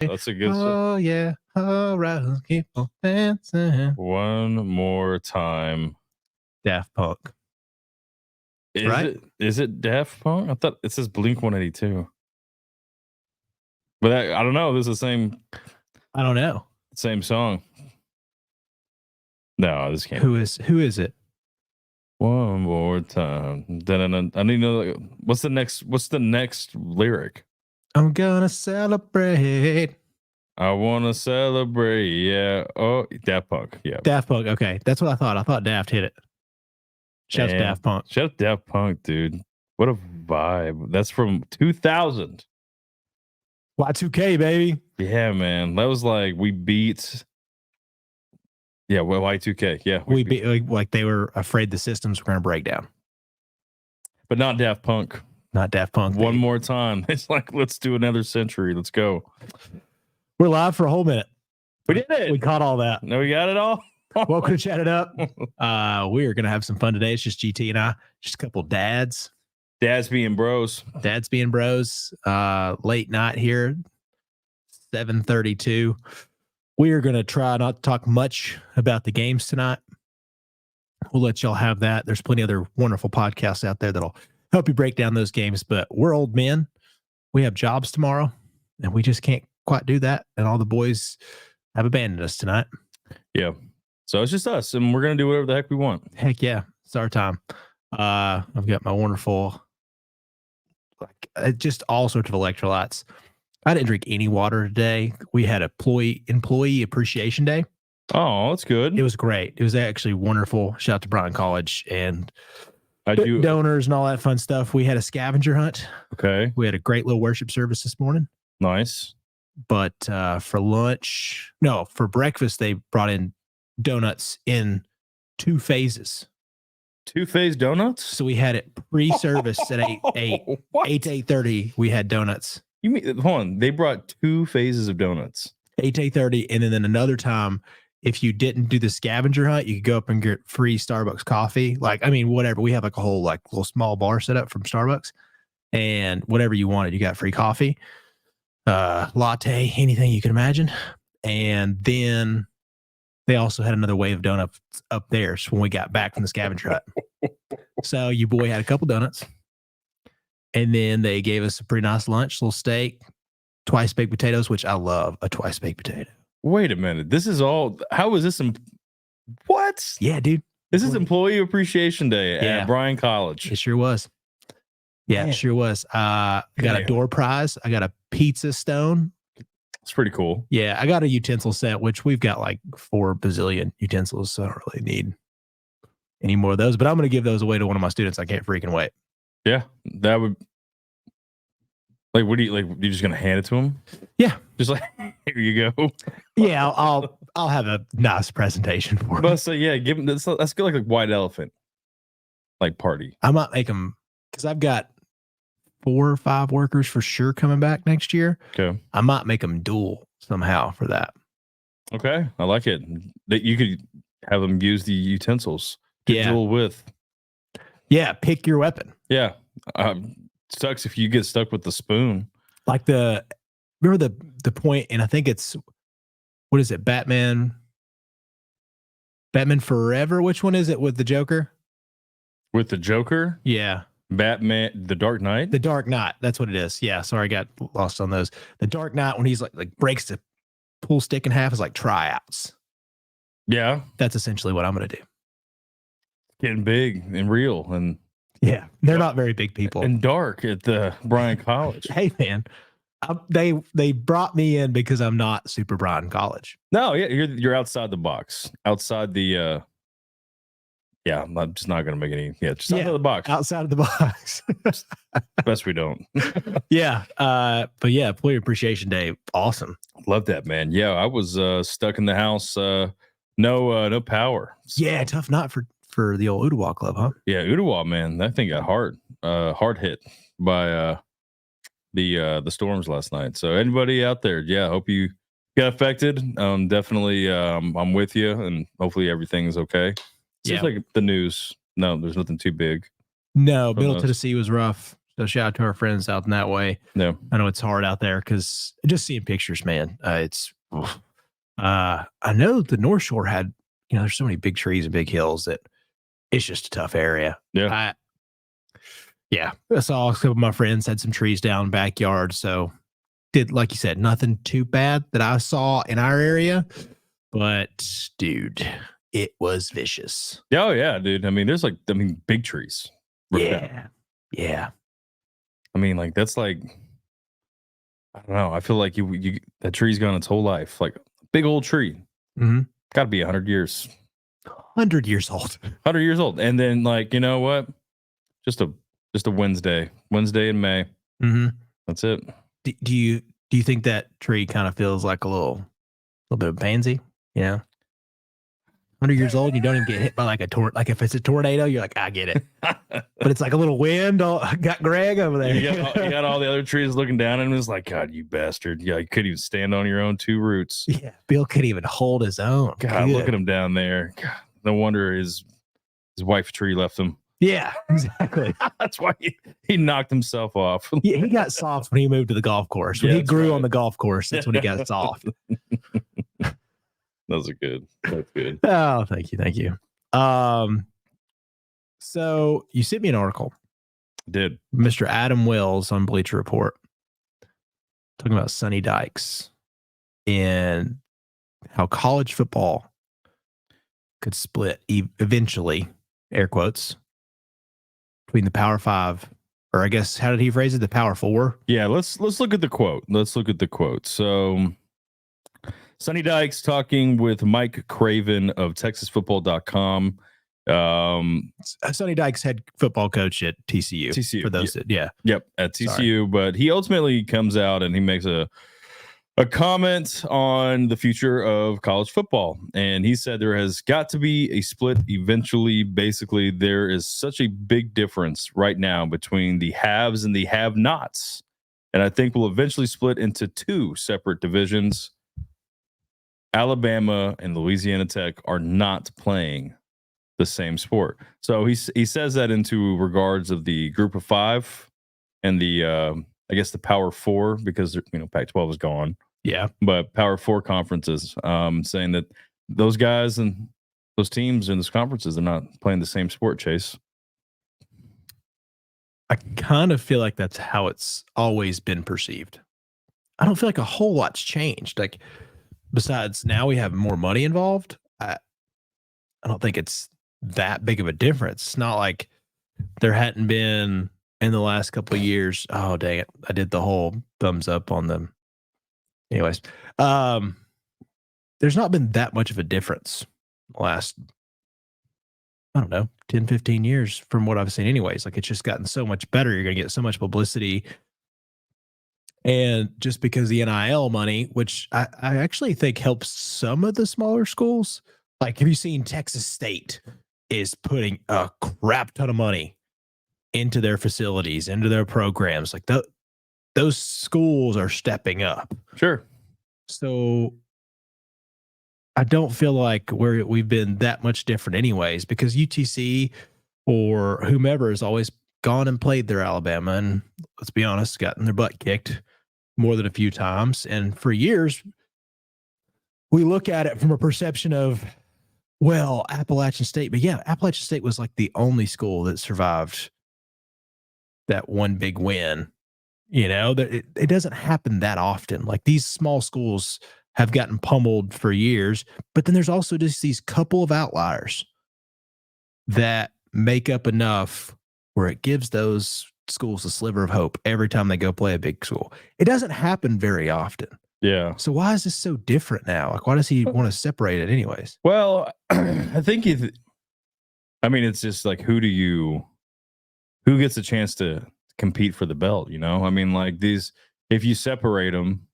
That's a good song. Oh, yeah. All right. Let's keep on dancing. One more time. Daft Punk. Is it Daft Punk? I thought it says Blink 182. But I don't know. This is the same. I don't know. Same song. No, this can't. Who is it? One more time. I need to know what's the next lyric? I'm gonna celebrate. I wanna celebrate. Yeah. Oh, Daft Punk. Yeah. Daft Punk. Okay. That's what I thought. I thought Daft hit it. Shout out to Daft Punk. Shout out Daft Punk, dude. What a vibe. That's from 2000. Y2K, baby. Yeah, man. That was like we beat. Yeah, well, Y2K. Yeah, we beat like they were afraid the systems were going to break down. But not Daft Punk. Not Daft Punk. One more time. It's like, let's do another century. Let's go. We're live for a whole minute. We did it. We caught all that. No, we got it all. Welcome to Chat It Up. We are going to have some fun today. It's just GT and I, just a couple dads. Dads being bros. Late night here, 7:32. We are going to try not to talk much about the games tonight. We'll let y'all have that. There's plenty of other wonderful podcasts out there that'll help you break down those games. But we're old men. We have jobs tomorrow, and we just can't quite do that. And all the boys have abandoned us tonight. Yeah. So it's just us, and we're going to do whatever the heck we want. Heck yeah. It's our time. I've got my wonderful, just all sorts of electrolytes. I didn't drink any water today. We had employee appreciation day. Oh, that's good. It was great. It was actually wonderful. Shout out to Bryan College and do donors and all that fun stuff. We had a scavenger hunt. Okay. We had a great little worship service this morning. Nice. But for breakfast, they brought in donuts in 2 phases. 2-phase donuts? So we had it pre-service at 8 to 8:30. We had donuts. You mean, hold on, they brought 2 phases of donuts. 8 to 8:30, and then another time, if you didn't do the scavenger hunt, you could go up and get free Starbucks coffee. Whatever. We have like a whole little small bar set up from Starbucks, and whatever you wanted, you got free coffee, latte, anything you can imagine. And then they also had another wave of donuts up there when we got back from the scavenger hunt. So your boy had a couple donuts. And then they gave us a pretty nice lunch, little steak, twice baked potatoes, which I love a twice baked potato. Wait a minute. This is all, how is this? What? Yeah, dude. This is Employee Appreciation Day at Bryan College. It sure was. Yeah, it sure was. I got a door prize. I got a pizza stone. It's pretty cool. Yeah, I got a utensil set, which we've got like 4 bazillion utensils, so I don't really need any more of those. But I'm going to give those away to one of my students. I can't freaking wait. Yeah, that would. Like, what do you just gonna hand it to him? Yeah, just like, here you go. Yeah, I'll have a nice presentation for him. But so yeah, give him. Let's go like a white elephant, like party. I might make them because I've got 4 or 5 workers for sure coming back next year. Okay, I might make them dual somehow for that. Okay, I like it. That you could have them use the utensils to duel with. Yeah, pick your weapon. Yeah. Sucks if you get stuck with the spoon. Like remember the point, and I think it's, what is it? Batman Forever. Which one is it with the Joker? With the Joker? Yeah. Batman, The Dark Knight? The Dark Knight. That's what it is. Yeah. Sorry, I got lost on those. The Dark Knight, when he's like breaks the pool stick in half, is like tryouts. Yeah. That's essentially what I'm going to do. Getting big and real, and yeah, they're not very big people. And dark at the Bryan College. Hey man, they brought me in because I'm not super Bryan College. No, yeah, you're outside the box, outside the. Yeah, I'm just not gonna make any. Yeah, just outside of the box. Outside of the box. Best we don't. Yeah, but yeah, Employee Appreciation Day, awesome. Love that, man. Yeah, I was stuck in the house. No power. So. Yeah, tough night for the old Ottawa club, huh? Yeah, Ottawa, man, that thing got hard hit by the storms last night. So anybody out there, yeah, hope you got affected. Definitely, I'm with you, and hopefully everything's okay. Seems like the news. No, there's nothing too big. No, Middle Tennessee was rough. So shout out to our friends out in that way. Yeah. I know it's hard out there because just seeing pictures, man. I know the North Shore had, there's so many big trees and big hills that it's just a tough area. Yeah. I saw a couple of my friends had some trees down in the backyard. So did, like you said, nothing too bad that I saw in our area. But dude, it was vicious. Oh yeah, dude. I mean, there's big trees. Yeah. I mean, like that's like, I don't know. I feel like you that tree's gone its whole life. Like big old tree. Mm-hmm. Got to be 100 years. 100 years old. 100 years old. And then like, you know what? Just a Wednesday in May. Mm-hmm. That's it. Do you think that tree kind of feels like a little bit of pansy? 100 years old, you don't even get hit by like like if it's a tornado, you're like, I get it. But it's like a little wind. Got Greg over there. You got all the other trees looking down and it's like, God, you bastard. Yeah, you couldn't even stand on your own two roots. Yeah, Bill couldn't even hold his own. God, look at him down there. God, no wonder his wife tree left him. Yeah, exactly. That's why he knocked himself off. Yeah, he got soft when he moved to the golf course. When he grew on the golf course, that's when he got soft. Those are good. That's good. Oh, thank you. So you sent me an article. Did Mr. Adam Wells on Bleacher Report talking about Sonny Dykes and how college football could split eventually, air quotes, between the Power Five, or I guess, how did he phrase it? The Power Four? Yeah, let's look at the quote. So Sonny Dykes talking with Mike Craven of TexasFootball.com. Sonny Dykes, head football coach at TCU. TCU, for those that, Yep, at TCU. Sorry. But he ultimately comes out and he makes a comment on the future of college football. And he said there has got to be a split eventually. Basically, there is such a big difference right now between the haves and the have-nots. And I think we'll eventually split into two separate divisions. Alabama and Louisiana Tech are not playing the same sport. So he says that into regards of the group of five and the I guess the Power Four, because Pac-12 is gone. Yeah. But Power Four conferences, saying that those guys and those teams in those conferences are not playing the same sport, Chase. I kind of feel like that's how it's always been perceived. I don't feel like a whole lot's changed. Like, besides now we have more money involved, I don't think it's that big of a difference. It's not like there hadn't been in the last couple of years. Oh, dang it. I did the whole thumbs up on them. Anyways, there's not been that much of a difference last, I don't know, 10, 15 years from what I've seen anyways. Like, it's just gotten so much better. You're going to get so much publicity. And just because the NIL money, which I actually think helps some of the smaller schools. Like, have you seen Texas State is putting a crap ton of money into their facilities, into their programs? Like, those schools are stepping up. Sure. So I don't feel like we've been that much different anyways, because UTC or whomever has always gone and played their Alabama and, let's be honest, gotten their butt kicked more than a few times. And for years, we look at it from a perception of, well, Appalachian State. But yeah, Appalachian State was like the only school that survived that one big win. It doesn't happen that often. Like, these small schools have gotten pummeled for years, but then there's also just these couple of outliers that make up enough where it gives those schools a sliver of hope every time they go play a big school. It doesn't happen very often. Yeah. So why is this so different now? Like, why does he want to separate it anyways? Well, I think it's just like, who gets a chance to compete for the belt? I mean, like, these, if you separate them,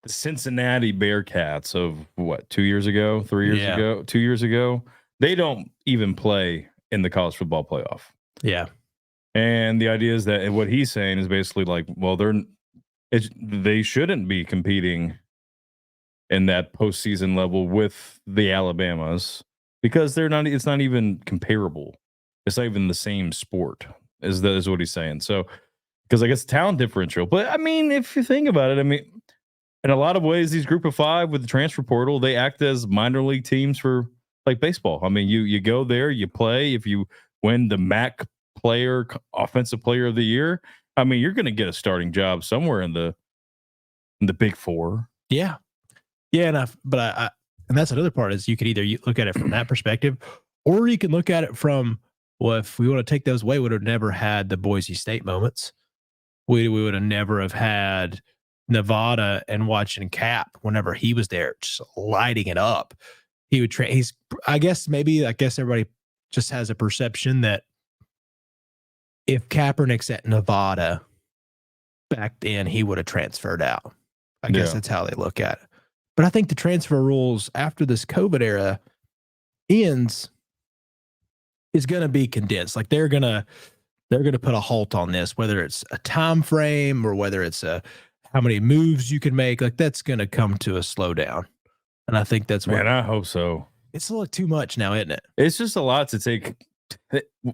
the Cincinnati Bearcats of what, 2 years ago, 3 years ago, 2 years ago, they don't even play in the college football playoff. Yeah. And the idea is that what he's saying is basically like, well, they shouldn't be competing in that postseason level with the Alabamas because it's not even comparable. It's not even the same sport. is what he's saying. So, because I guess talent differential. But I mean, if you think about it, I mean, in a lot of ways, these group of five with the transfer portal, they act as minor league teams for like baseball. I mean, you go there, you play. If you win the offensive player of the year, I mean, you're going to get a starting job somewhere in the big four. Yeah. Yeah. And that's another part is you could either look at it from that perspective, or you can look at it from, well, if we want to take those away, we would have never had the Boise State moments. We would have never have had Nevada and watching Cap whenever he was there, just lighting it up. He would I guess everybody just has a perception that if Kaepernick's at Nevada back then, he would have transferred out. I guess that's how they look at it. But I think the transfer rules after this COVID era ends is going to be condensed. Like they're going to put a halt on this, whether it's a time frame or whether it's how many moves you can make. Like that's going to come to a slowdown. And I think that's what. Man, I hope so. It's a little too much now, isn't it? It's just a lot to take.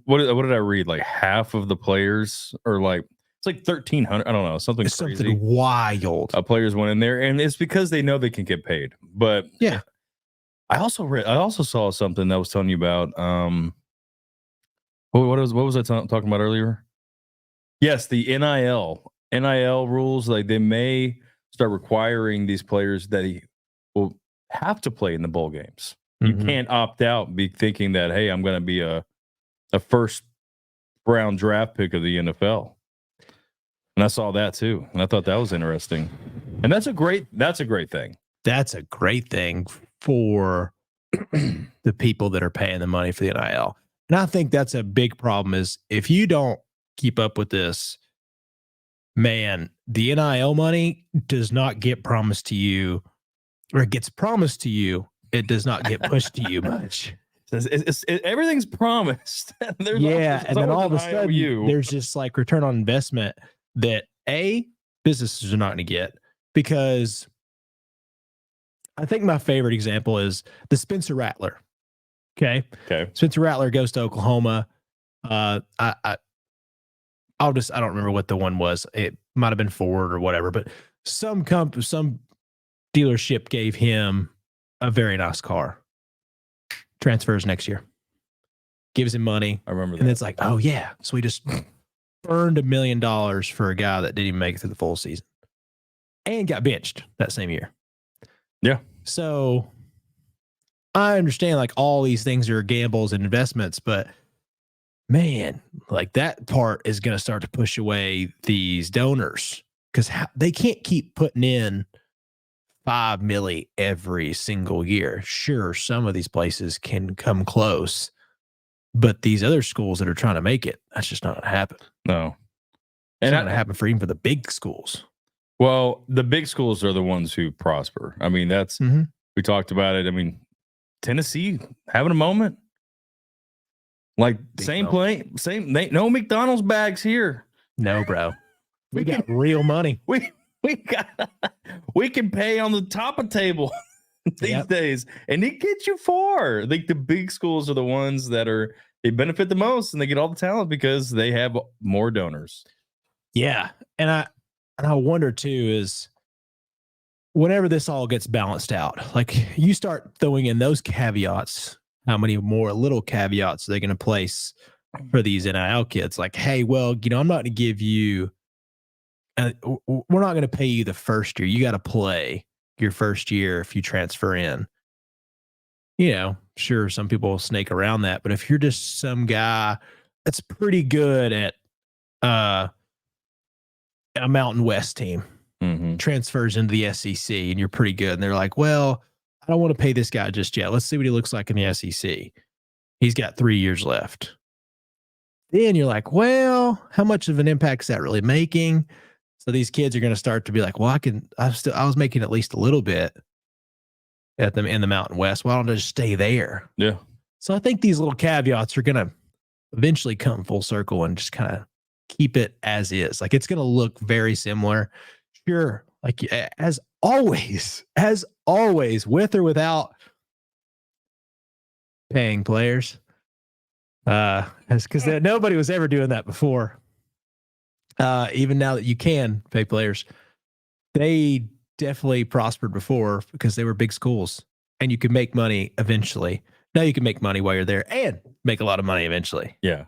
What did I read? Like half of the players are like, it's like 1,300. I don't know, something crazy. Something wild. Players went in there, and it's because they know they can get paid. But yeah, I also saw something that was telling you about. What was I talking about earlier? Yes, the NIL rules. Like they may start requiring these players that he will have to play in the bowl games. Mm-hmm. You can't opt out, be thinking that, hey, I'm going to be a first round draft pick of the NFL. And I saw that too, and I thought that was interesting. And that's a great thing. That's a great thing for the people that are paying the money for the NIL. And I think that's a big problem is if you don't keep up with this, man, the NIL money does not get promised to you, or it gets promised to you. It does not get pushed to you much. Everything's promised. And then all of a sudden, there's just like return on investment that businesses are not going to get, because I think my favorite example is the Spencer Rattler. Okay. Spencer Rattler goes to Oklahoma. I don't remember what the one was. It might have been Ford or whatever, but some dealership gave him a very nice car. Transfers next year. Gives him money. I remember that. And it's like, oh yeah. So we just burned $1 million for a guy that didn't even make it through the full season and got benched that same year. Yeah. So I understand like all these things are gambles and investments, but man, like that part is going to start to push away these donors, because they can't keep putting in $5 million every single year. Sure, some of these places can come close, but these other schools that are trying to make it, that's just not going to happen. No. It's not going to happen for even for the big schools. Well, the big schools are the ones who prosper. I mean, that's, we talked about it. I mean, Tennessee having a moment. Like no McDonald's bags here. No, bro. We got real money. We can pay on the top of table these days, and it gets you far. Like the big schools are the ones that they benefit the most, and they get all the talent because they have more donors. Yeah, and I wonder too is whenever this all gets balanced out, like you start throwing in those caveats, how many more little caveats are they going to place for these NIL kids? Like, hey, well, I'm not going to give you. We're not going to pay you the first year. You got to play your first year if you transfer in. Sure, some people will snake around that, but if you're just some guy that's pretty good at a Mountain West team, transfers into the SEC, and you're pretty good, and they're like, well, I don't want to pay this guy just yet. Let's see what he looks like in the SEC. He's got 3 years left. Then you're like, well, how much of an impact is that really making? So these kids are going to start to be like, well, I was making at least a little bit at them in the Mountain West. Why don't I just stay there? Yeah. So I think these little caveats are going to eventually come full circle and just kind of keep it as is. Like it's going to look very similar. Sure. Like as always, with or without paying players, Because nobody was ever doing that before. Even now that you can pay players, they definitely prospered before because they were big schools and you could make money eventually. Now you can make money while you're there and make a lot of money eventually. Yeah.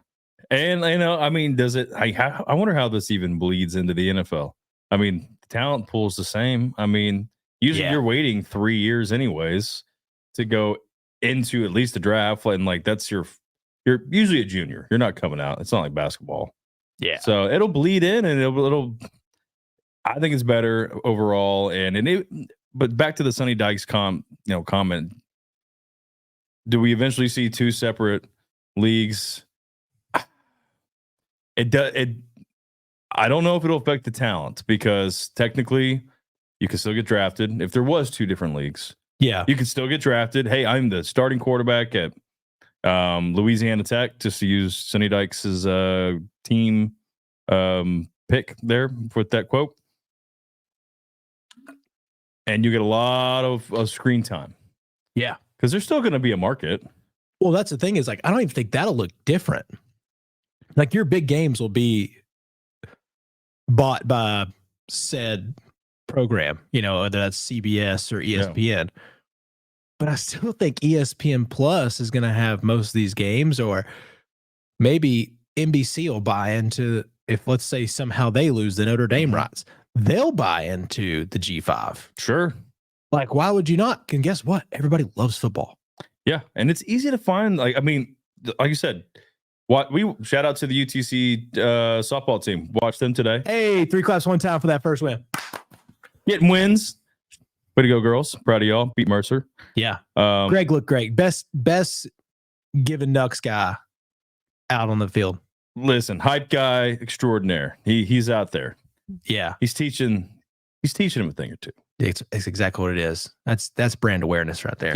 And, I mean, does it, I wonder how this even bleeds into the NFL. I mean, talent pool's the same. I mean, usually you're waiting 3 years anyways to go into at least the draft. And like, that's you're usually a junior. You're not coming out. It's not like basketball. Yeah. So it'll bleed in and it'll I think it's better overall. But back to the Sonny Dykes comment. Do we eventually see two separate leagues? I don't know if it'll affect the talent because technically you can still get drafted. If there was two different leagues, yeah, you can still get drafted. Hey, I'm the starting quarterback at Louisiana Tech, just to use Sonny Dykes' team pick there with that quote. And you get a lot of screen time. Yeah. Because there's still going to be a market. Well, that's the thing is like, I don't even think that'll look different. Like your big games will be bought by said program, whether that's CBS or ESPN. Yeah. But I still think ESPN Plus is going to have most of these games, or maybe NBC will buy into, if let's say somehow they lose the Notre Dame rights, they'll buy into the G5. Sure. Like, why would you not? And guess what? Everybody loves football. Yeah. And it's easy to find. Like you said, we shout out to the UTC softball team. Watch them today. Hey, 3 claps, 1 time for that first win. Getting wins. Way to go, girls. Proud of y'all. Beat Mercer. Yeah. Greg looked great. Best given Nucks guy out on the field. Listen, hype guy extraordinaire. He's out there. Yeah. He's teaching him a thing or two. It's exactly what it is. That's brand awareness right there.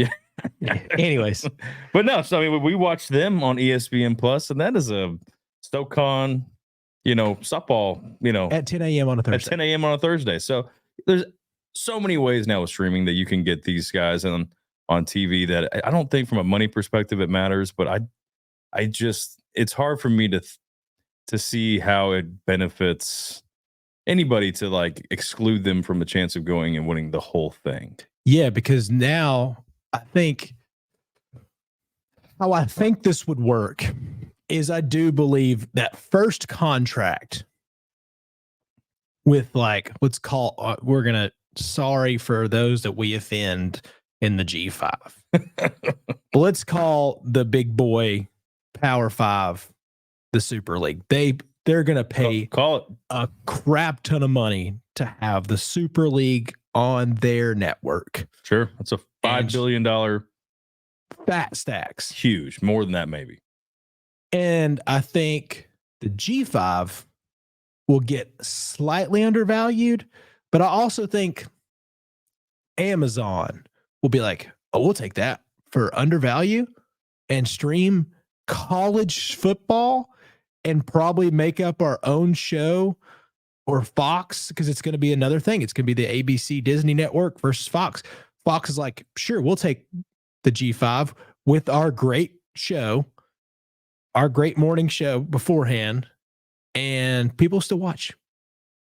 Yeah. Anyways. But no, so I mean, we watched them on ESPN Plus, and that is a SoCon, softball, at 10 a.m. on a Thursday. At 10 a.m. on a Thursday. So there's so many ways now with streaming that you can get these guys on TV that I don't think from a money perspective it matters, but I just, it's hard for me to see how it benefits anybody to like exclude them from a chance of going and winning the whole thing. Yeah, because now I think how I think this would work is I do believe that first contract with like, let's call, sorry for those that we offend in the G5. Let's call the big boy Power 5 the Super League. They're going to pay call it a crap ton of money to have the Super League on their network. Sure. That's a $5 billion fat stacks. Huge. More than that, maybe. And I think the G5 will get slightly undervalued, but I also think Amazon will be like, oh, we'll take that for undervalue and stream college football and probably make up our own show, or Fox, because it's going to be another thing. It's going to be the ABC Disney Network versus Fox. Fox is like, sure, we'll take the G5 with our great show, our great morning show beforehand, and people still watch.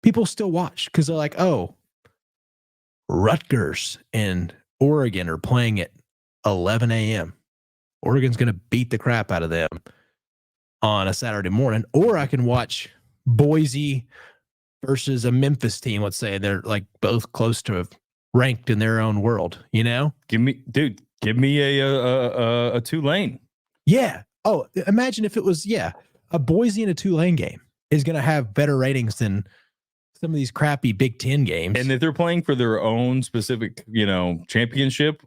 People still watch because they're like, oh, Rutgers and Oregon are playing at 11 a.m. Oregon's going to beat the crap out of them on a Saturday morning. Or I can watch Boise versus a Memphis team. Let's say they're like both close to ranked in their own world, Give me a Tulane. Yeah. Oh, imagine if it was, a Boise and a Tulane game is going to have better ratings than some of these crappy Big Ten games. And if they're playing for their own specific, championship,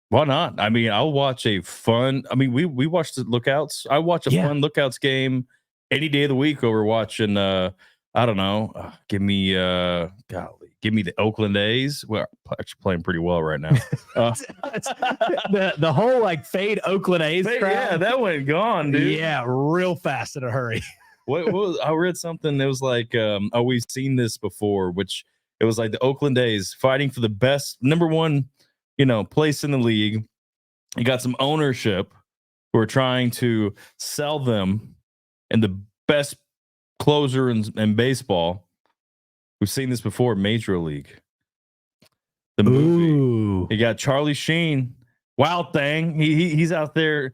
why not? I mean, I'll watch a fun. I mean, we watch the Lookouts. I watch a fun Lookouts game any day of the week over watching. I don't know. Give me the Oakland A's. Well, actually playing pretty well right now. The whole like fade Oakland A's. Yeah, that went gone, dude. Yeah, real fast in a hurry. What was, I read something that was like, we've seen this before, which it was like the Oakland A's fighting for the best number one, place in the league. You got some ownership who are trying to sell them and the best closer in baseball. We've seen this before, Major League. The movie. Ooh. You got Charlie Sheen, Wild Thing. He's out there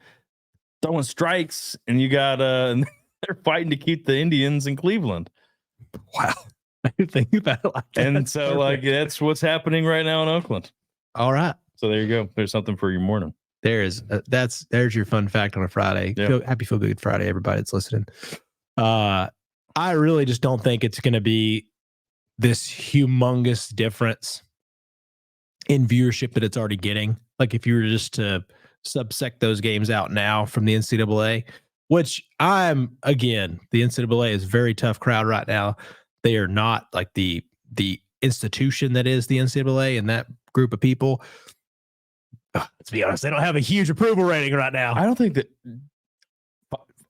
throwing strikes, and you got they're fighting to keep the Indians in Cleveland. Wow. I didn't think about it like that. And so that's what's happening right now in Oakland. All right. So there you go. There's something for your morning. There's your fun fact on a Friday. Yep. Happy Feel Good Friday, everybody that's listening. I really just don't think it's going to be this humongous difference in viewership that it's already getting. Like if you were just to subsect those games out now from the NCAA, which the NCAA is a very tough crowd right now. They are not like the institution that is the NCAA and that group of people. Let's be honest, they don't have a huge approval rating right now. I don't think that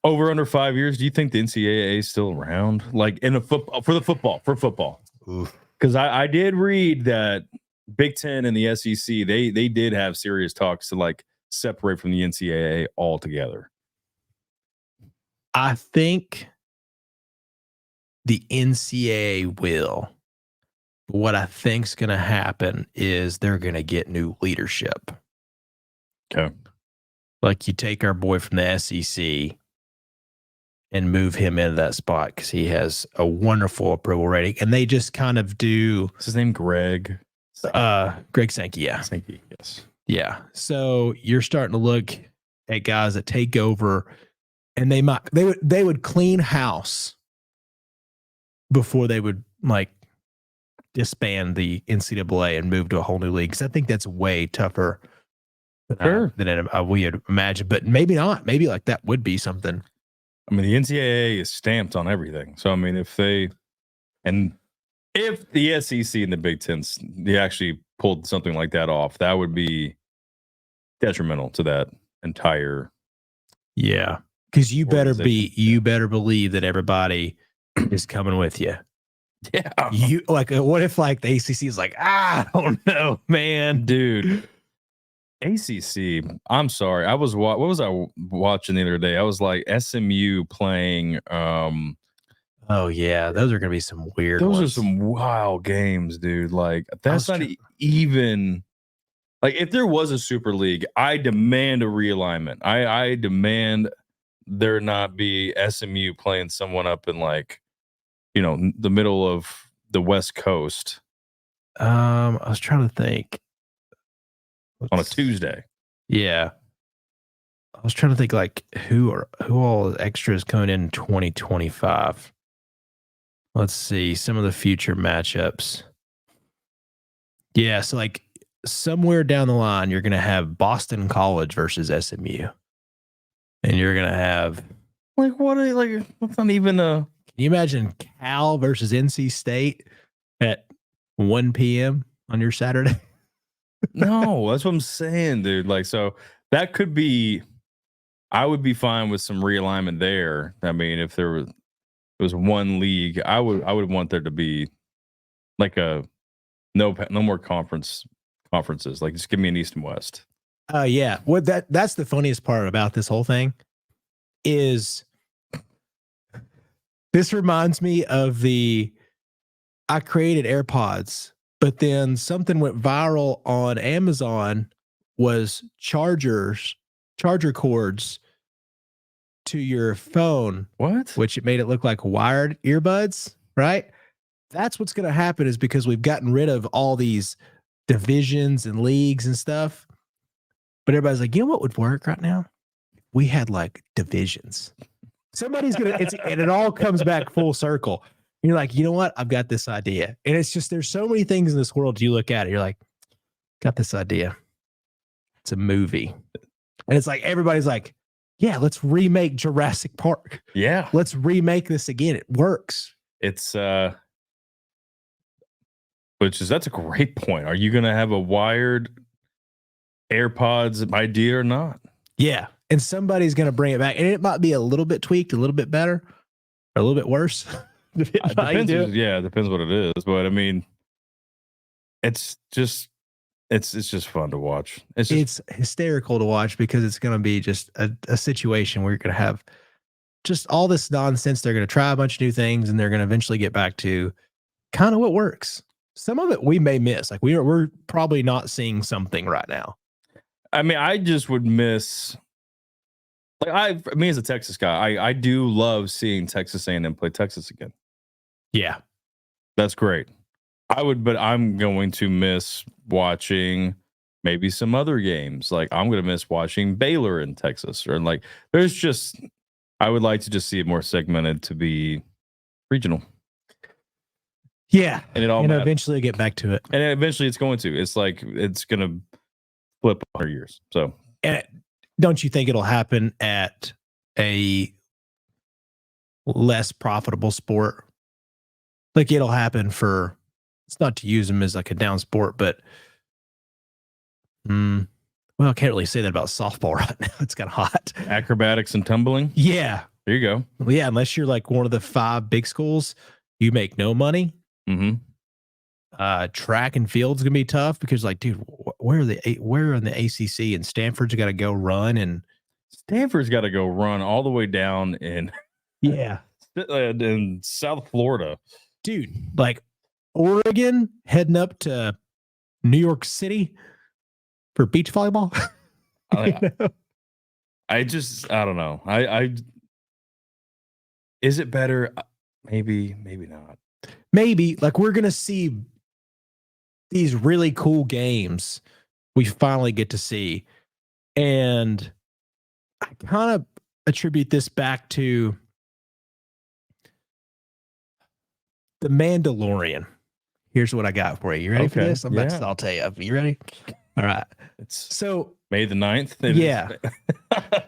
over under 5 years. Do you think the NCAA is still around? Like in for football? Because I did read that Big Ten and the SEC they did have serious talks to like separate from the NCAA altogether. I think the NCAA will. What I think's going to happen is they're going to get new leadership. Okay. Like you take our boy from the SEC and move him into that spot because he has a wonderful approval rating. And they just kind of do. What's his name? Greg Sankey. Yeah. Sankey. Yes. Yeah. So you're starting to look at guys that take over and they would clean house before they would like disband the NCAA and move to a whole new league. Because I think that's way tougher than we had imagined. But maybe not. Maybe like that would be something. I mean, the NCAA is stamped on everything. So I mean, if the SEC and the Big Ten they actually pulled something like that off, that would be detrimental to that entire. Yeah, because you better believe that everybody is coming with you. Yeah, what if like the ACC is like, I don't know, man, dude. ACC. I'm sorry. I was what was I watching the other day? I was like SMU playing. Oh yeah, those are gonna be some weird. Those are some wild games, dude. Like that's not even like if there was a super league, I demand a realignment. I demand there not be SMU playing someone up in like, the middle of the West Coast. I was trying to think. On a Tuesday. Yeah. I was trying to think like who all extras coming in 2025. Let's see some of the future matchups. Yeah, so like somewhere down the line, you're gonna have Boston College versus SMU. And you're gonna have like what's not even a. Can you imagine Cal versus NC State at 1 p.m. on your Saturday? No, that's what I'm saying, dude. Like, so that could be. I would be fine with some realignment there. I mean, if there was one league, I would want there to be like a no more conferences. Like, just give me an East and West. Yeah. What that's the funniest part about this whole thing is this reminds me of I created AirPods. But then something went viral on Amazon was charger cords to your phone. What? Which it made it look like wired earbuds, right? That's what's going to happen is because we've gotten rid of all these divisions and leagues and stuff. But everybody's like, you know what would work right now? We had like divisions. Somebody's going to, and it all comes back full circle. You're like, you know what? I've got this idea. And it's just, there's so many things in this world you look at it, you're like, got this idea. It's a movie. And it's like, everybody's like, yeah, let's remake Jurassic Park. Yeah. Let's remake this again. It works. It's, that's a great point. Are you going to have a wired AirPods idea or not? Yeah. And somebody's going to bring it back. And it might be a little bit tweaked, a little bit better, or a little bit worse. Depends what it is. But I mean, it's just It's just fun to watch. It's hysterical to watch because it's going to be just a situation where you're going to have just all this nonsense. They're going to try a bunch of new things and they're going to eventually get back to kind of what works. Some of it we may miss. Like we're probably not seeing something right now. I mean, I just would miss. Like me as a Texas guy, I do love seeing Texas A&M play Texas again. Yeah, that's great. But I'm going to miss watching maybe some other games. Like I'm going to miss watching Baylor in Texas, or like there's just. I would like to just see it more segmented to be regional. Yeah, and it all eventually get back to it. And eventually, it's going to. It's like it's going to flip 100 years. So, and don't you think it'll happen at a less profitable sport? Like it'll happen for. It's not to use them as like a down sport, but well, I can't really say that about softball right now. It's kind of hot. Acrobatics and tumbling. Yeah, there you go. Well, yeah, unless you're like one of the 5 big schools, you make no money. Mm-hmm. Track and field's gonna be tough because, like, dude, where in the ACC and Stanford's got to go run, and Stanford's got to go run all the way down in in South Florida, dude. Like Oregon heading up to New York City for beach volleyball. I don't know. I is it better? Maybe not. Maybe like we're gonna see these really cool games we finally get to see, and I kind of attribute this back to The Mandalorian. Here's what I got for you. You ready for this? I'll tell you. You ready? All right. So May the 9th. Yeah.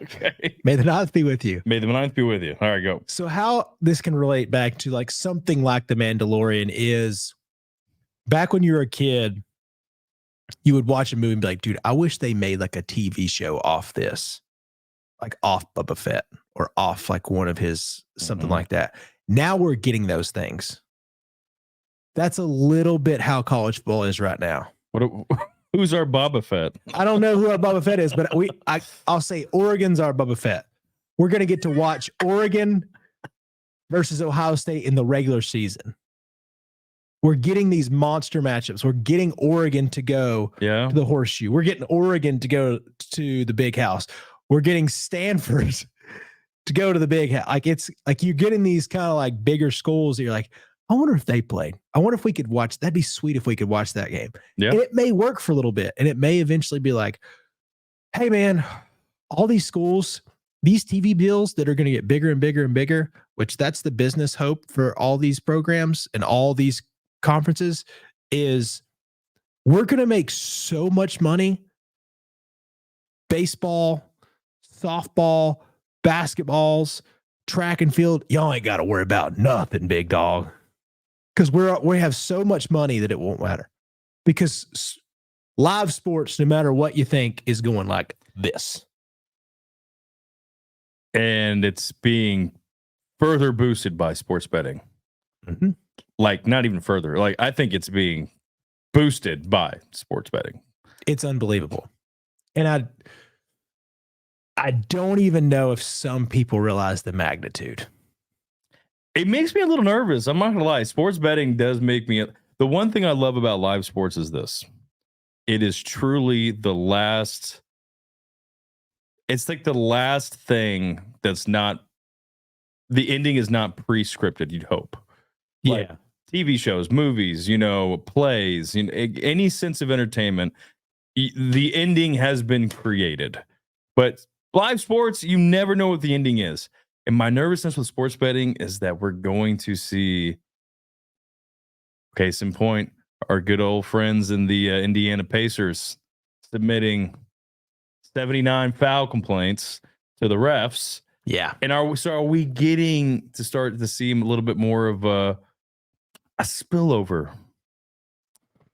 Okay. May the 9th be with you. May the 9th be with you. All right, go. So how this can relate back to like something like The Mandalorian is back when you were a kid, you would watch a movie and be like, dude, I wish they made like a TV show off this, like off Boba Fett or off like one of his something like that. Now we're getting those things. That's a little bit how college football is right now. Who's our Boba Fett? I don't know who our Boba Fett is, but I'll say Oregon's our Boba Fett. We're going to get to watch Oregon versus Ohio State in the regular season. We're getting these monster matchups. We're getting Oregon to go to the horseshoe. We're getting Oregon to go to the big house. We're getting Stanford to go to the big house. Like it's like you're getting these kind of like bigger schools that you're like, I wonder if they played. I wonder if we could watch. That'd be sweet if we could watch that game. Yeah. And it may work for a little bit. And it may eventually be like, hey, man, all these schools, these TV deals that are going to get bigger and bigger and bigger, which that's the business hope for all these programs and all these conferences, is we're going to make so much money. Baseball, softball, basketballs, track and field. Y'all ain't got to worry about nothing, big dog. Because we have so much money that it won't matter. Because live sports, no matter what you think, is going like this. And it's being further boosted by sports betting. Mm-hmm. Like not even further. Like I think it's being boosted by sports betting. It's unbelievable. And I don't even know if some people realize the magnitude. It makes me a little nervous. I'm not going to lie. Sports betting does make me. The one thing I love about live sports is this. It is truly the last. It's like the last thing that's not. The ending is not pre-scripted, you'd hope. Like TV shows, movies, plays, any sense of entertainment. The ending has been created. But live sports, you never know what the ending is. And my nervousness with sports betting is that we're going to see, case in point, our good old friends in the Indiana Pacers submitting 79 foul complaints to the refs. Yeah. And are we getting to start to see a little bit more of a spillover?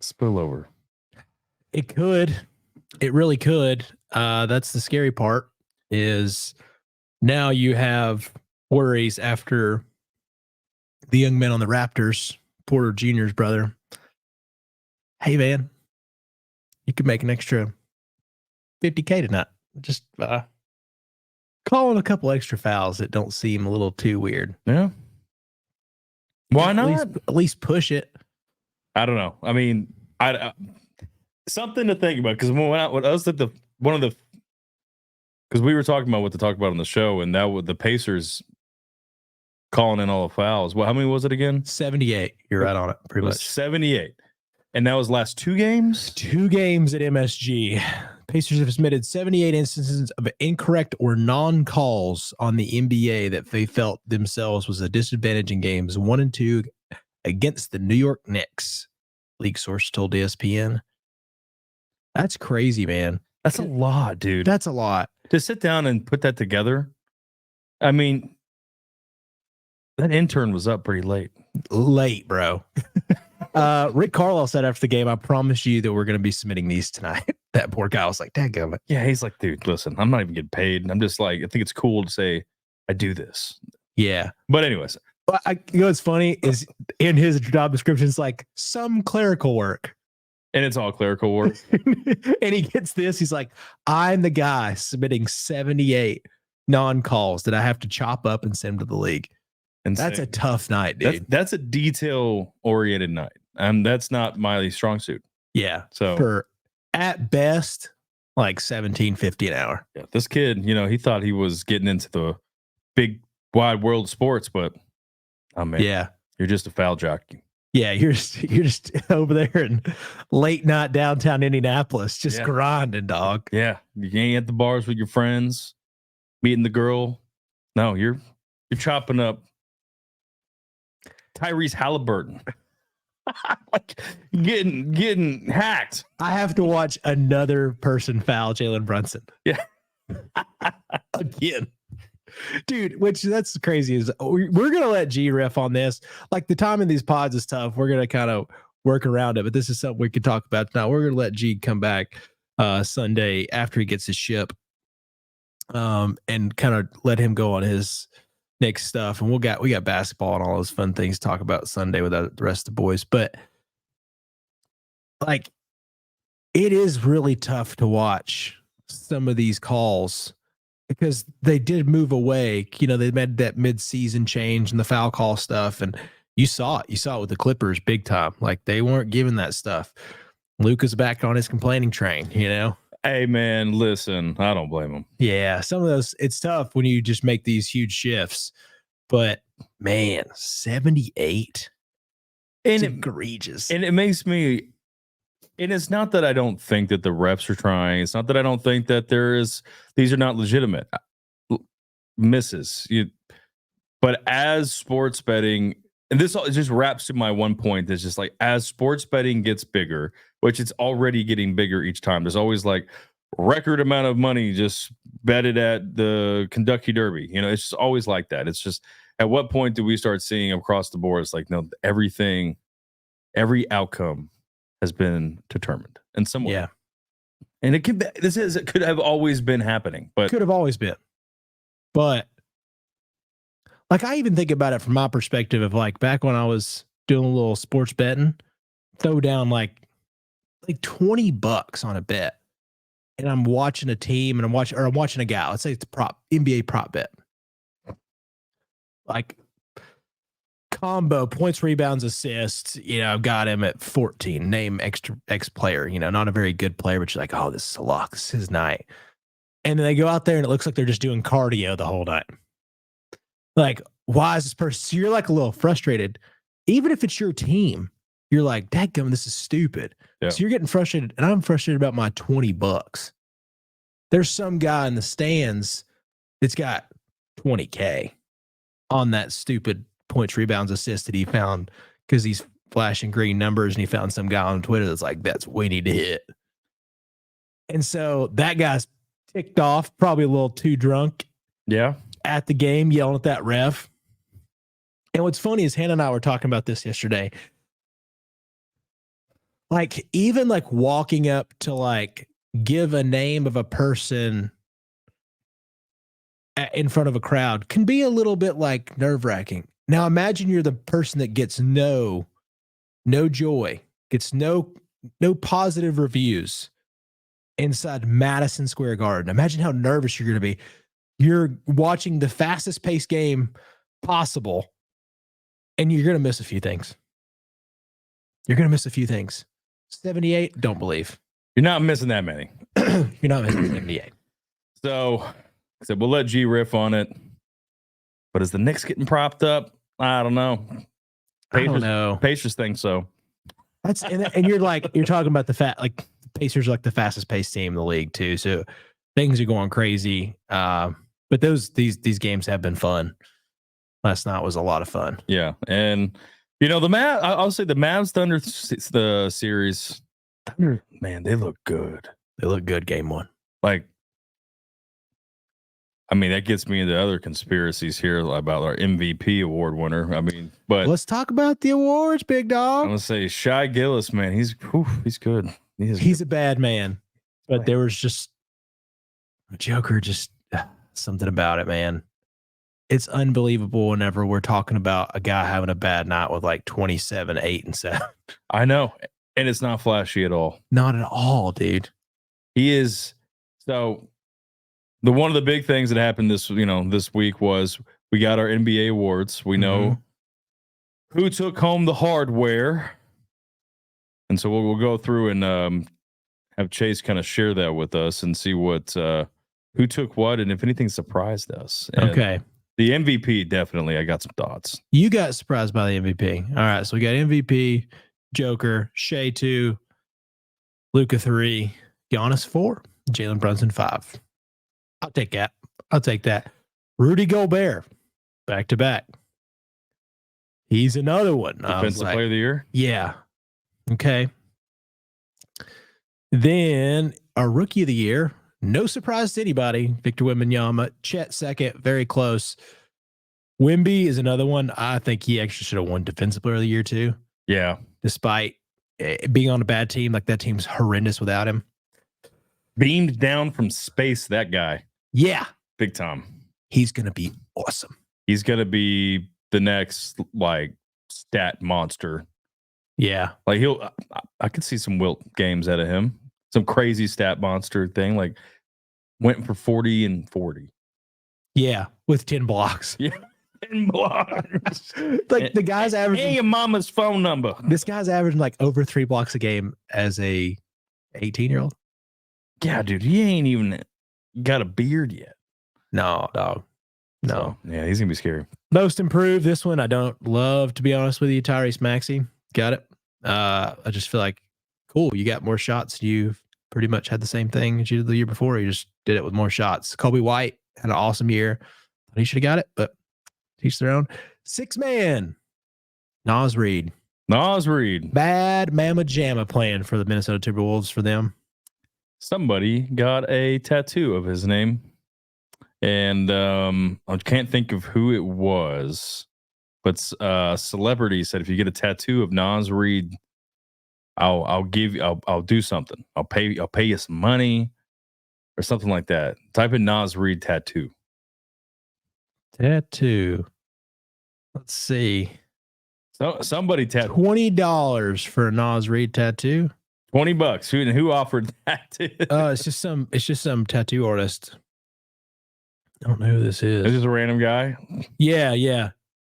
Spillover. It could. It really could. That's the scary part is now you have worries after the young men on the Raptors, Porter Jr.'s brother. Hey, man, You could make an extra $50K tonight. Just calling a couple extra fouls that don't seem a little too weird. Yeah. Why not? At least push it. I don't know. I mean, I something to think about, because when I was at because we were talking about what to talk about on the show, and that was the Pacers calling in all the fouls. Well, how many was it again? 78. You're right on it. Pretty much 78. And that was last 2 games? 2 games at MSG. Pacers have submitted 78 instances of incorrect or non-calls on the NBA that they felt themselves was a disadvantage in games 1 and 2 against the New York Knicks. League source told ESPN. That's crazy, man. That's a lot, dude. That's a lot. To sit down and put that together. I mean, that intern was up pretty late. Late, bro. Rick Carlisle said after the game, I promise you that we're going to be submitting these tonight. That poor guy was like, dadgummit. Yeah, he's like, dude, listen, I'm not even getting paid. I'm just like, I think it's cool to say I do this. Yeah. But anyways. You know what's funny is in his job description, it's like some clerical work. And it's all clerical work. And he gets this. He's like, I'm the guy submitting 78 non-calls that I have to chop up and send to the league. And that's a tough night, dude. That's a detail-oriented night. That's not my strong suit. Yeah. So for at best, like $17.50 an hour. Yeah, this kid, he thought he was getting into the big wide world of sports, but oh man, yeah, you're just a foul jockey. Yeah, you're just over there in late night downtown Indianapolis, just grinding, dog. Yeah, you ain't at the bars with your friends, meeting the girl. No, you're chopping up Tyrese Halliburton. Like getting hacked. I have to watch another person foul Jalen Brunson. Yeah. Again. Dude, which that's crazy is we're going to let G riff on this. Like the time in these pods is tough. We're going to kind of work around it, but this is something we could talk about now. We're going to let G come back Sunday after he gets his ship and kind of let him go on his Knicks stuff. And we got basketball and all those fun things to talk about Sunday with the rest of the boys. But like, it is really tough to watch some of these calls because they did move away. They made that mid-season change and the foul call stuff. And you saw it with the Clippers big time. Like they weren't giving that stuff. Luka's back on his complaining train, Hey man, listen, I don't blame him. Yeah, some of those, it's tough when you just make these huge shifts, but man, 78, it's egregious. And it makes me, and it's not that I don't think that the refs are trying. It's not that I don't think that these are not legitimate misses. But as sports betting, and this just wraps to my one point, that's just like, as sports betting gets bigger, which it's already getting bigger each time, there's always like record amount of money just betted at the Kentucky Derby. It's just always like that. It's just, at what point do we start seeing across the board? It's like, no, every outcome has been determined in some way. Yeah. And it could have always been happening, but could have always been. But like, I even think about it from my perspective of like back when I was doing a little sports betting, throw down like $20 on a bet. And I'm watching a team and I'm watching a guy. Let's say it's a NBA prop bet. Like combo points, rebounds, assists. I've got him at 14. Name X player. Not a very good player, but you're like, oh, this is a lock. This is his night. And then they go out there and it looks like they're just doing cardio the whole night. Like, why is this person? So you're like a little frustrated. Even if it's your team, you're like, dadgum, this is stupid. Yeah. So you're getting frustrated, and I'm frustrated about my $20. There's some guy in the stands that's got $20K on that stupid points, rebounds, assists that he found because he's flashing green numbers, and he found some guy on Twitter that's like, that's what we need to hit. And so that guy's ticked off, probably a little too drunk. Yeah. At the game, yelling at that ref. And what's funny is Hannah and I were talking about this yesterday. Like, even like walking up to like give a name of a person in front of a crowd can be a little bit like nerve-wracking. Now imagine you're the person that gets no joy, gets no positive reviews. inside Madison Square Garden. Imagine how nervous you're going to be. You're watching the fastest paced game possible, and you're going to miss a few things. 78, don't believe. You're not missing that many. You're not missing 78. So I said, we'll let G riff on it. But is the Knicks getting propped up? I don't know. I don't know. Pacers think so. That's and you're talking about the Pacers are like the fastest paced team in the league too. So things are going crazy. But these games have been fun. Last night was a lot of fun. Yeah, and the Mavs. I'll say the Mavs Thunder the series. Thunder, man, they look good. They look good. Game one. Like, I mean, that gets me into other conspiracies here about our MVP award winner. I mean, but let's talk about the awards, big dog. I'm gonna say Shai Gilgeous, man. He's good. He's a bad man, but there was just Joker. Just something about it, man. It's unbelievable whenever we're talking about a guy having a bad night with like 27, 8, and 7. I know. And it's not flashy at all. Not at all, dude. He is. So one of the big things that happened this week was we got our NBA awards. We know who took home the hardware. And so we'll go through and have Chase kind of share that with us and see what who took what and if anything surprised us. And okay. The MVP, definitely. I got some thoughts. You got surprised by the MVP. All right. So we got MVP, Joker, Shea 2, Luka 3, Giannis 4, Jalen Brunson 5. I'll take that. Rudy Gobert, back to back. He's another one. Defensive player of the year? Yeah. Okay. Then our rookie of the year, no surprise to anybody, Victor Wembanyama. Chet second, very close. Wemby is another one. I think he actually should have won defensive player of the year too. Yeah. Despite being on a bad team, like that team's horrendous without him. Beamed down from space, that guy. Yeah. Big time. He's going to be awesome. He's going to be the next, like, stat monster. Yeah. Like, I could see some Wilt games out of him. Some crazy stat monster thing. Like, went for 40 and 40. Yeah. With 10 blocks. Yeah. 10 blocks. Like, the guy's averaging. Hey, your mama's phone number. This guy's averaging like over 3 blocks a game as a 18-year-old. Yeah, dude. He ain't even got a beard yet. No, dog. No. So, yeah, he's going to be scary. Most improved. This one I don't love, to be honest with you. Tyrese Maxey. Got it. I just feel like, cool. You got more shots. You've pretty much had the same thing as you did the year before. You just did it with more shots. Kobe White had an awesome year. Thought he should have got it, but teach their own. 6 man. Naz Reid. Bad Mama Jamma playing for the Minnesota Timberwolves for them. Somebody got a tattoo of his name. And I can't think of who it was, but celebrity said if you get a tattoo of Naz Reid, I'll do something. I'll pay you some money or something like that. Type in Naz Reid tattoo. Tattoo. Let's see. So somebody tattoo $20 for a Naz Reid tattoo. $20. Who offered that? It's just some tattoo artist. I don't know who this is. It's just a random guy. Yeah.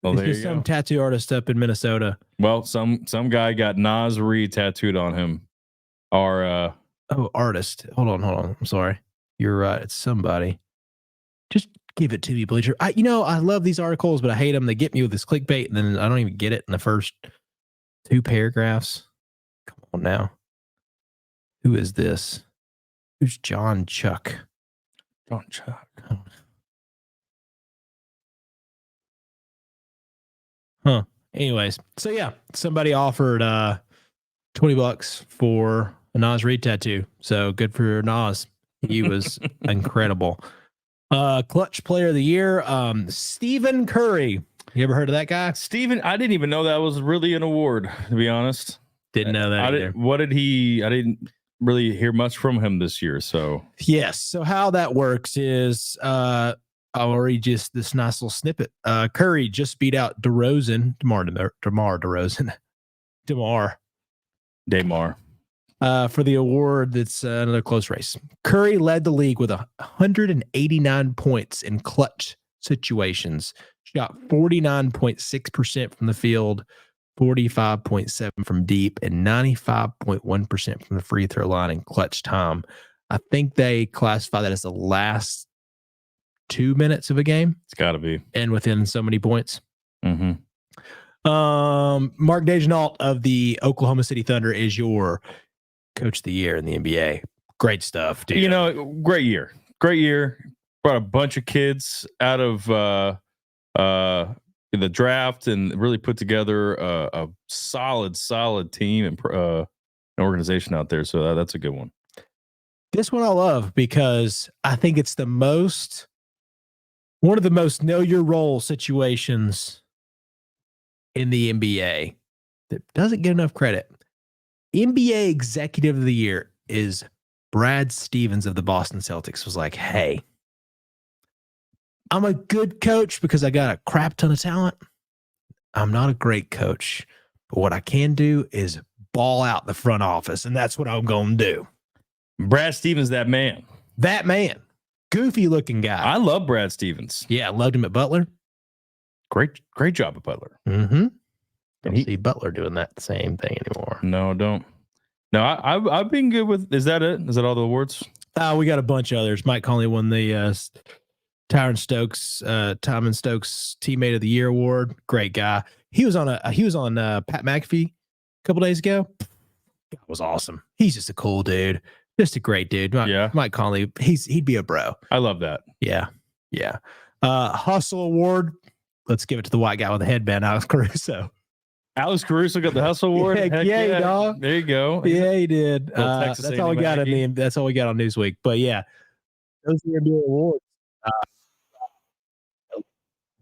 Well, it's there just you some go. tattoo artist up in Minnesota. Well, some guy got Naz Reid tattooed on him. Or artist. Hold on. I'm sorry. You're right. It's somebody. Just give it to me, Bleacher. I love these articles, but I hate them. They get me with this clickbait, and then I don't even get it in the first 2 paragraphs. Come on now. Who is this? Who's John Chuck? John Chuck. Huh. Anyways, so yeah, somebody offered $20 for a Naz Reid tattoo. So good for Naz. He was incredible. Clutch player of the year, Stephen Curry. You ever heard of that guy? Stephen, I didn't even know that was really an award, to be honest. Didn't know that either. I didn't really hear much from him this year. So yes. So how that works is I'll read just this nice little snippet. Curry just beat out DeMar DeRozan. DeMar. For the award, that's another close race. Curry led the league with 189 points in clutch situations. Shot 49.6% from the field, 45.7% from deep, and 95.1% from the free throw line in clutch time. I think they classify that as the last 2 minutes of a game. It's got to be. And within so many points. Mm-hmm. Mark Dejenault of the Oklahoma City Thunder is your coach of the year in the NBA. Great stuff, dude. You know, great year. Brought a bunch of kids out of the draft and really put together a solid team and an organization out there. So that's a good one. This one I love because I think it's one of the most know your role situations in the NBA that doesn't get enough credit. NBA Executive of the Year is Brad Stevens of the Boston Celtics. Was like, hey, I'm a good coach because I got a crap ton of talent. I'm not a great coach, but what I can do is ball out the front office, and that's what I'm going to do. Brad Stevens, that man. Goofy looking guy. I love Brad Stevens. Yeah, I loved him at Butler. Great job at Butler. Mm-hmm. Don't see Butler doing that same thing anymore. No, don't. No, I've been good with. Is that it? Is that all the awards? We got a bunch of others. Mike Conley won the Tyron Stokes Teammate of the Year award. Great guy. He was on Pat McAfee a couple days ago. That was awesome. He's just a cool dude. Just a great dude. Mike Conley. He'd be a bro. I love that. Yeah. Hustle award. Let's give it to the white guy with the headband, Alex Caruso. Alex Caruso got the Hustle award. Heck yeah, dog. There you go. Yeah, he did. That's all we got that's all we got on Newsweek. But yeah, those are the awards.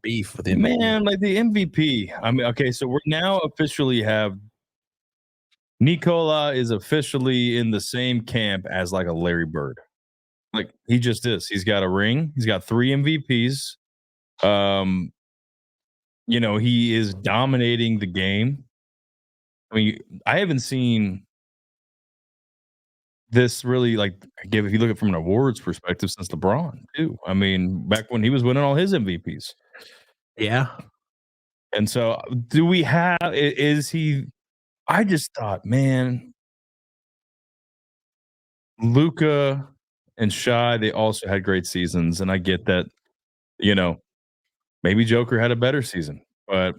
Beef with him, man. Like the MVP. I mean, okay, so we're now officially have Nikola is officially in the same camp as like a Larry Bird. Like he just is. He's got a ring. He's got 3 MVPs. You know, he is dominating the game. I mean, I haven't seen this really, like, if you look at it from an awards perspective, since LeBron, too. I mean, back when he was winning all his MVPs. Yeah. And so, is he? I just thought, man, Luka and Shai, they also had great seasons. And I get that, you know, maybe Joker had a better season, but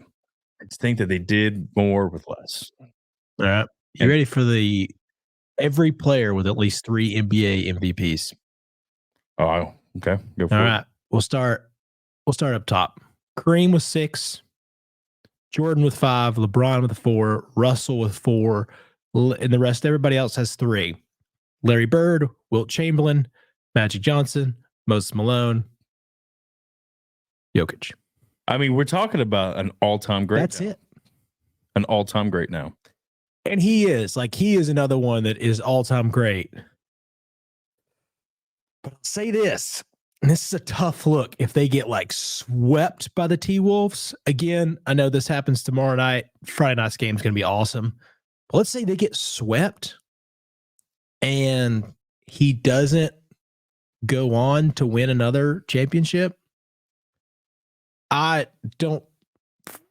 I just think that they did more with less. All right. You ready for every player with at least 3 NBA MVPs? Oh, okay. Go for it. All right. We'll start up top. Kareem with 6, Jordan with 5, LeBron with 4, Russell with 4, and the rest, everybody else has 3. Larry Bird, Wilt Chamberlain, Magic Johnson, Moses Malone, Jokic. I mean, we're talking about an all-time great. That's it. An all-time great now. And he is another one that is all-time great. But I'll say this, and this is a tough look if they get like swept by the T-Wolves. Again, I know this happens tomorrow night. Friday night's game is going to be awesome. But let's say they get swept and he doesn't go on to win another championship. I don't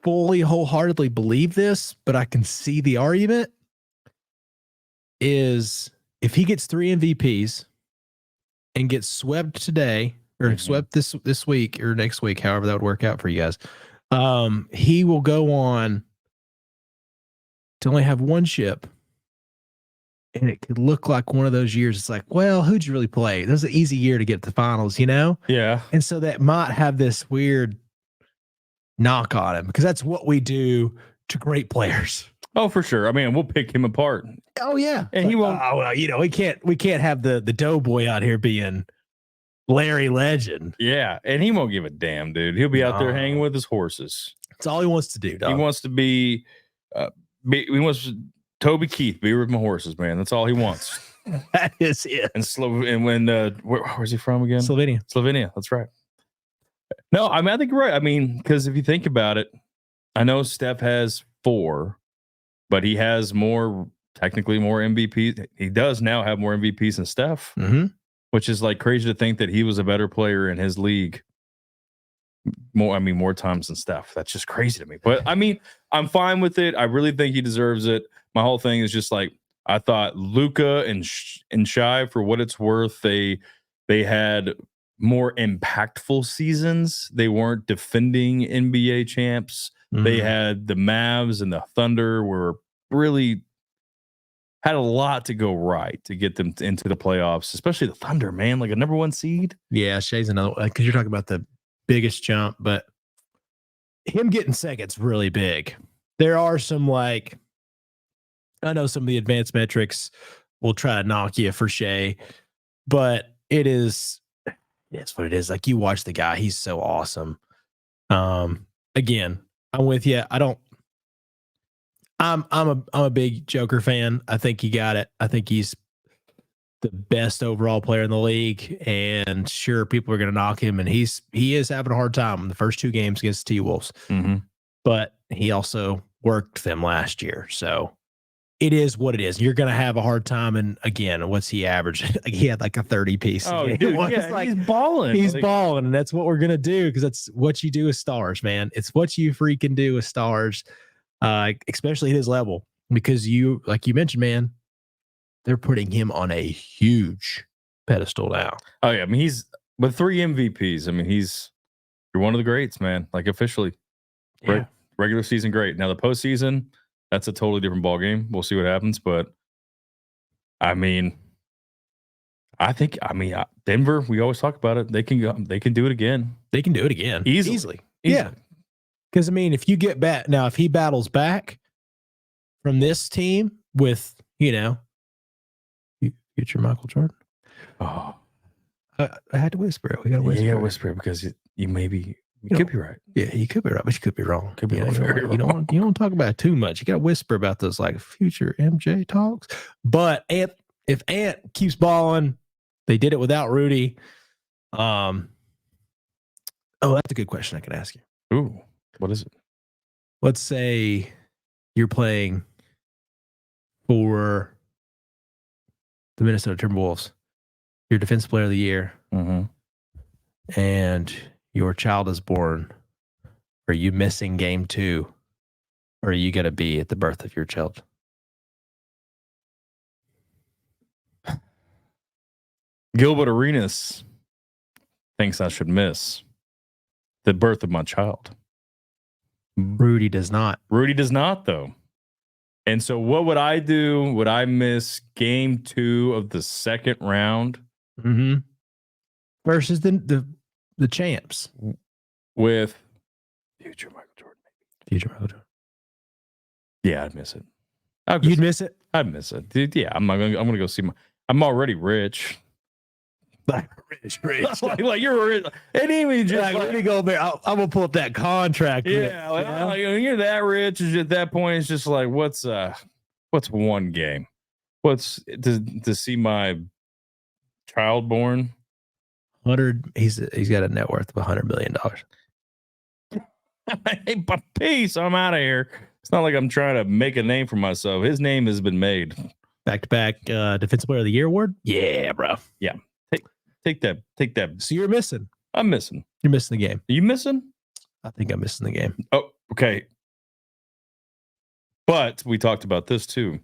fully wholeheartedly believe this, but I can see the argument is if he gets 3 MVPs and gets swept today or swept this week or next week, however that would work out for you guys, he will go on to only have 1 ship. And it could look like one of those years. It's like, well, who'd you really play? This was an easy year to get to the finals, you know? Yeah. And so that might have this weird knock on him because that's what we do to great players. Oh, for sure. I mean, we'll pick him apart. Oh yeah, and he won't. Oh, well, you know, we can't have the doughboy out here being Larry Legend. Yeah, and he won't give a damn, dude. He'll be out there hanging with his horses. That's all he wants to do. Dog. He wants to be. He wants Toby Keith be with my horses, man. That's all he wants. That is it. And when where's he from again? Slovenia. That's right. No, I mean, I think you're right. I mean, because if you think about it, I know Steph has 4, but he has more technically more MVPs. He does now have more MVPs than Steph, which is like crazy to think that he was a better player in his league. More times than Steph. That's just crazy to me. But I mean, I'm fine with it. I really think he deserves it. My whole thing is just like, I thought Luka and Shai, for what it's worth, they had more impactful seasons. They weren't defending NBA champs. They had the Mavs and the Thunder were really had a lot to go right to get them into the playoffs, especially the Thunder, man, like a number 1 seed. Yeah, Shai's another one because you're talking about the biggest jump, but him getting second's really big. There are some I know some of the advanced metrics will try to knock you for Shai, but it's what it is. Like, you watch the guy, he's so awesome. Again, I'm with you. I'm a big Joker fan. I think he got it. I think he's the best overall player in the league, and sure, people are going to knock him, and he is having a hard time in the first 2 games against the T-Wolves. But he also worked them last year, so it is what it is. You're going to have a hard time. And again, what's he averaged? He had like a 30 piece. Oh, dude, yeah, like, he's balling. He's balling, and that's what we're going to do, because that's what you do with stars, man. It's what you freaking do with stars, especially at his level, because you, like you mentioned, man, they're putting him on a huge pedestal now. Oh, yeah. I mean, he's with 3 MVPs. I mean, you're one of the greats, man. Like, officially. Yeah. Regular season, great. Now, the postseason, that's a totally different ball game. We'll see what happens. But, I mean, Denver, we always talk about it. They can do it again. They can do it again. Easily. Yeah. Because, I mean, if you get back, now, if he battles back from this team with, future Michael Jordan. Oh, I had to whisper it. We got to whisper. Yeah, whisper it, because you could be right. Yeah, you could be right, but you could be wrong. Could be wrong. You don't talk about it too much. You got to whisper about those like future MJ talks. But if Ant keeps balling, they did it without Rudy. Oh, that's a good question I can ask you. Ooh, what is it? Let's say you're playing for the Minnesota Timberwolves. You're Defensive Player of the Year, and your child is born. Are you missing game 2, or are you going to be at the birth of your child? Gilbert Arenas thinks I should miss the birth of my child. Rudy does not. Rudy does not, though. And so what would I do? Would I miss game 2 of the second round? Versus the champs with future Michael Jordan. Future Michael Jordan. Yeah, I'd miss it. You'd miss it? I'd miss it, dude. Yeah, I'm gonna go see I'm already rich. Like rich. like you're rich. It even just like, let me go there. I'm gonna pull up that contract. Yeah, like, you're that rich. At that point, it's just like, what's one game? What's to see my child born? 100. He's got a net worth of $100 million. Hey, but peace. I'm out of here. It's not like I'm trying to make a name for myself. His name has been made. Back-to-back Defensive Player of the Year award. Yeah, bro. Yeah. Take that. So you're missing. I'm missing. You're missing the game. Are you missing? I think I'm missing the game. Oh, okay. But we talked about this too.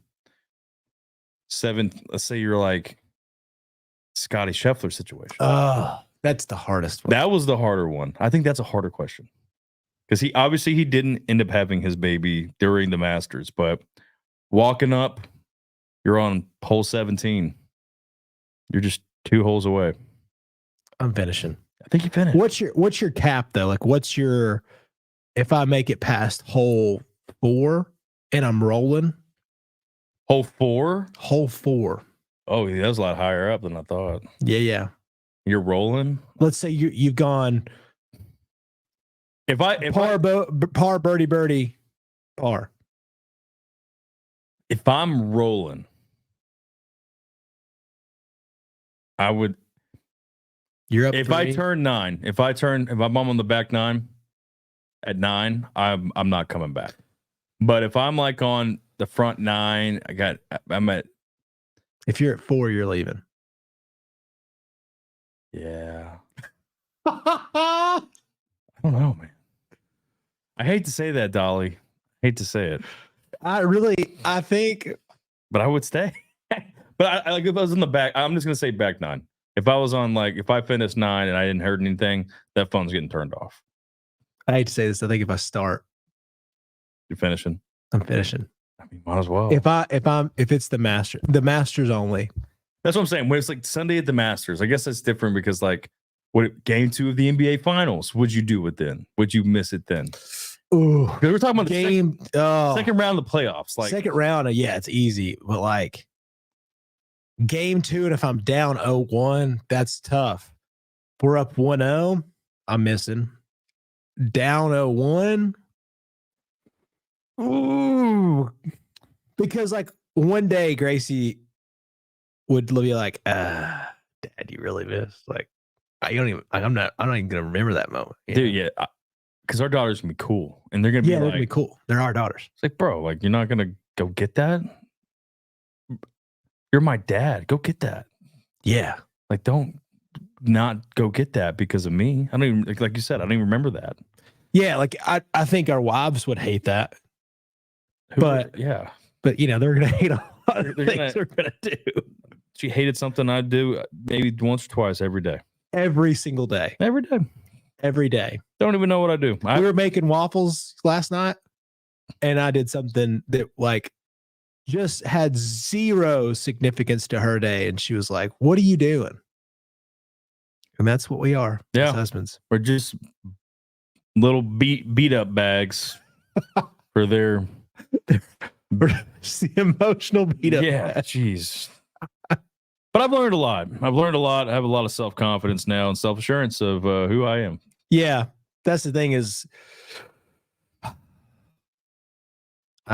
7. Let's say you're like Scottie Scheffler situation. That's the hardest one. That was the harder one. I think that's a harder question. Because he didn't end up having his baby during the Masters, but walking up, you're on hole 17. You're just 2 holes away. I'm finishing. I think you finished. What's your cap though? Like, if I make it past hole 4 and I'm rolling? Hole 4? Hole 4. Oh, that was a lot higher up than I thought. Yeah. You're rolling? Let's say you've gone par, birdie, par. If I'm rolling, I would. You're up. If 3. I turn 9, if I'm on the back 9 at 9, I'm not coming back. But if I'm like on the front 9. I'm at. If you're at 4, you're leaving. Yeah. I don't know, man. I hate to say that, Dolly. I hate to say it. I think. But I would stay. But I like if I was in the back, I'm just gonna say back 9. If I was on if I finished 9 and I didn't heard anything, that phone's getting turned off. I hate to say this. I think if I start, You're finishing. I'm finishing. I mean, might as well. If it's the Masters only. That's what I'm saying. When it's like Sunday at the Masters, I guess that's different because what game 2 of the NBA Finals? Would you do it then? Would you miss it then? Ooh, because we're talking about game second round of the playoffs. Second round, yeah, it's easy, but game 2, and if I'm down 0-1, that's tough. If we're up 1-0, I'm missing. Down 0-1. Ooh. Because one day Gracie would be like, Dad, you really missed. I'm not even gonna remember that moment. Dude, yeah. Because our daughter's gonna be cool. And they're gonna be they're gonna be cool. They're our daughters. It's bro, you're not gonna go get that. You're my dad. Go get that. Yeah. Don't not go get that because of me. I don't even like you said, I don't even remember that. Yeah, I think our wives would hate that. But they're gonna hate a lot of things we're gonna do. She hated something I do maybe once or twice every day. Every single day. Every day. Every day. Don't even know what I do. We were making waffles last night, and I did something that just had zero significance to her day, and she was like, "What are you doing?" And that's what we are as husbands. We're just little beat up bags for their the emotional beat up. Yeah, jeez. But I've learned a lot. I have a lot of self-confidence now and self-assurance of who I am. Yeah. That's the thing is, I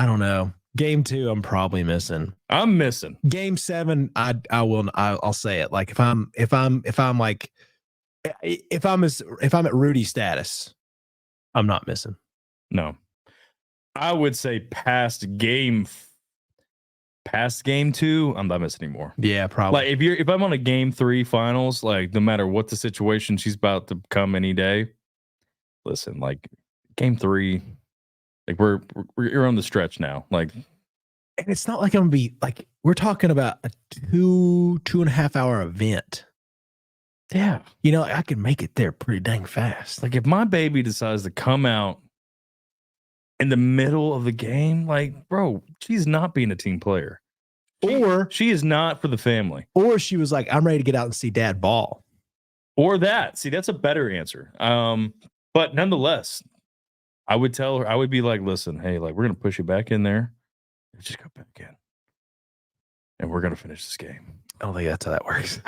don't know. Game 2, I'm probably missing. I'm missing. Game 7, I'll say it. If I'm at Rudy status, I'm not missing. No. I would say past game 2, I'm not missing anymore. Yeah, probably. If I'm on a game 3 finals, no matter what the situation, she's about to come any day. Listen, game 3, you're on the stretch now. And it's not like I'm gonna be we're talking about a 2.5 hour event. Yeah. I can make it there pretty dang fast. If my baby decides to come out in the middle of the game, bro, she's not being a team player. Or she is not for the family. Or she was like, I'm ready to get out and see dad ball. Or that. See, that's a better answer. But nonetheless, I would tell her, I would be like, listen, hey, we're going to push you back in there. Just go back in. And we're going to finish this game. I don't think that's how that works.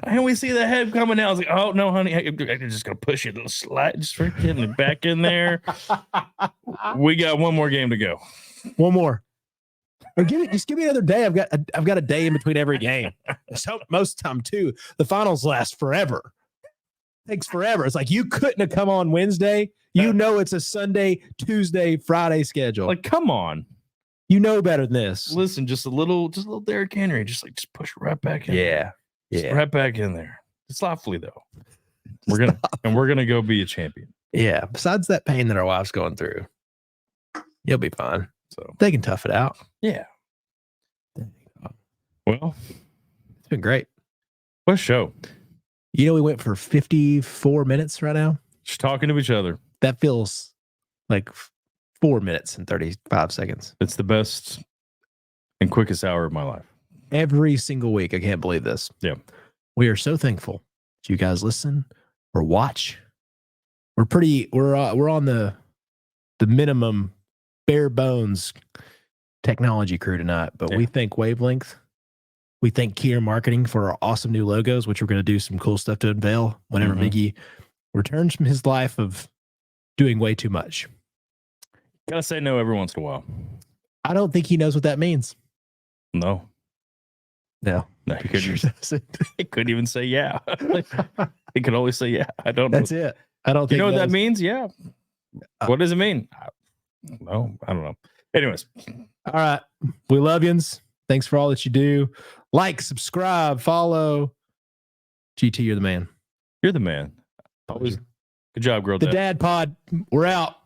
And we see the head coming out. I was like, oh, no, honey. I'm just going to push you a little slide. Just freaking back in there. We got one more game to go. One more. Or just give me another day. I've got a day in between every game. So most of the time, too, the finals last forever. It takes forever. It's you couldn't have come on Wednesday. It's a Sunday, Tuesday, Friday schedule. Come on. You know better than this. Listen, just a little Derrick Henry. Just push right back in. Yeah. Just right back in there. Softly though. We're gonna go be a champion. Yeah. Besides that pain that our wife's going through, you'll be fine. So they can tough it out. Yeah. Well, it's been great. What a show. We went for 54 minutes right now. Just talking to each other. That feels like 4 minutes and 35 seconds. It's the best and quickest hour of my life. Every single week. I can't believe this. Yeah. We are so thankful that you guys listen or watch. We're on the minimum bare bones technology crew tonight, but we thank Wavelength. We thank Kier Marketing for our awesome new logos, which we're going to do some cool stuff to unveil whenever Miggy returns from his life of doing way too much. Gotta say no every once in a while. I don't think he knows what that means. No. He couldn't even say yeah. He could only say yeah. I don't know. That's it. I don't think you know what that means? Yeah. What does it mean? No, I don't know. Anyways, All right. We love yous. Thanks for all that you do. Like, subscribe, follow. GT, you're the man. you're the man. Always good job, girl. The Dad Pod. We're out.